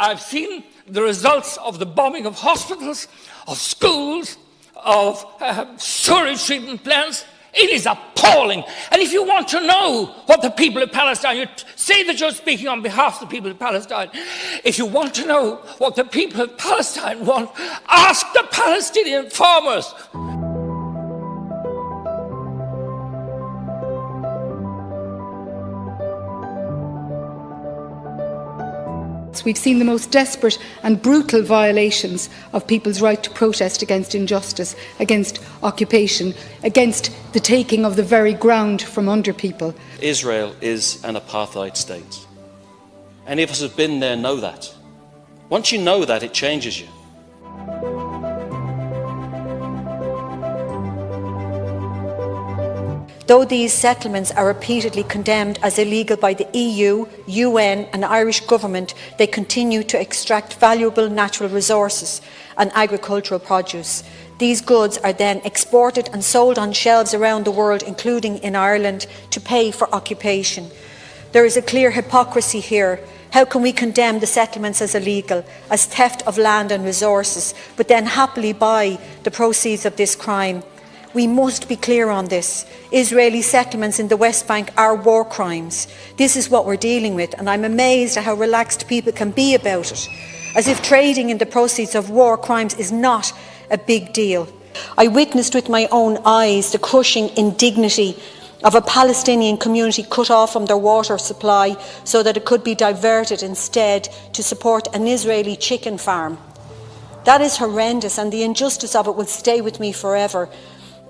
I've seen the results of the bombing of hospitals, of schools, of sewage treatment plants. It is appalling. And if you want to know what the people of Palestine, you say that you're speaking on behalf of the people of Palestine. If you want to know what the people of Palestine want, ask the Palestinian farmers. We've seen the most desperate and brutal violations of people's right to protest against injustice, against occupation, against the taking of the very ground from under people. Israel is an apartheid state. Any of us who've been there know that. Once you know that, it changes you. Though these settlements are repeatedly condemned as illegal by the EU, UN and Irish government, they continue to extract valuable natural resources and agricultural produce. These goods are then exported and sold on shelves around the world, including in Ireland, to pay for occupation. There is a clear hypocrisy here. How can we condemn the settlements as illegal, as theft of land and resources, but then happily buy the proceeds of this crime? We must be clear on this. Israeli settlements in the West Bank are war crimes. This is what we're dealing with, and I'm amazed at how relaxed people can be about it, as if trading in the proceeds of war crimes is not a big deal. I witnessed with my own eyes the crushing indignity of a Palestinian community cut off from their water supply so that it could be diverted instead to support an Israeli chicken farm. That is horrendous, and the injustice of it will stay with me forever.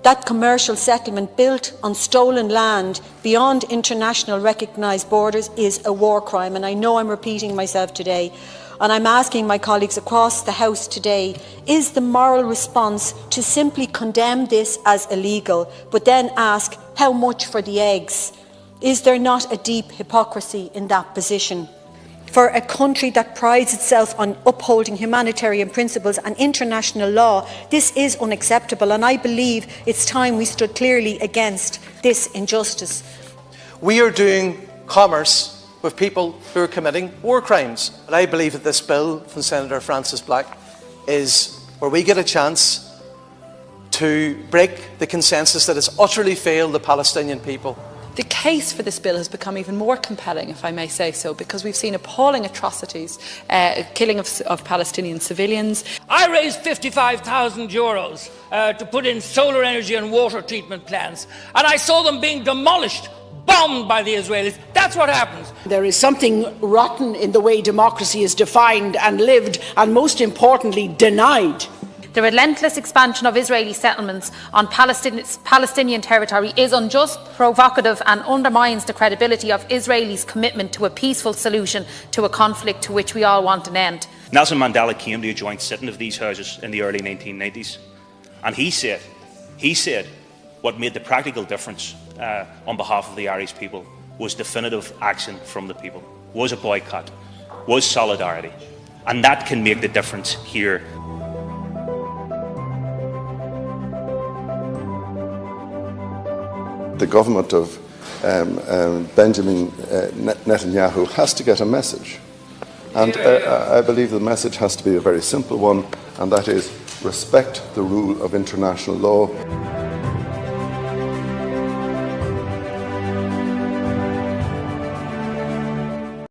That commercial settlement built on stolen land beyond international recognised borders is a war crime, and I know I'm repeating myself today. And I'm asking my colleagues across the House today, is the moral response to simply condemn this as illegal, but then ask how much for the eggs? Is there not a deep hypocrisy in that position? For a country that prides itself on upholding humanitarian principles and international law, this is unacceptable, and I believe it's time we stood clearly against this injustice. We are doing commerce with people who are committing war crimes. And I believe that this bill from Senator Francis Black is where we get a chance to break the consensus that has utterly failed the Palestinian people. The case for this bill has become even more compelling, if I may say so, because we've seen appalling atrocities, killing of Palestinian civilians. I raised €55,000 to put in solar energy and water treatment plants, and I saw them being demolished, bombed by the Israelis. That's what happens. There is something rotten in the way democracy is defined and lived, and most importantly, denied. The relentless expansion of Israeli settlements on Palestinian territory is unjust, provocative and undermines the credibility of Israelis' commitment to a peaceful solution to a conflict to which we all want an end. Nelson Mandela came to a joint sitting of these houses in the early 1990s, and he said what made the practical difference on behalf of the Irish people was definitive action from the people, was a boycott, was solidarity, and that can make the difference here. The government of Benjamin Netanyahu has to get a message. And I believe the message has to be a very simple one, and that is respect the rule of international law.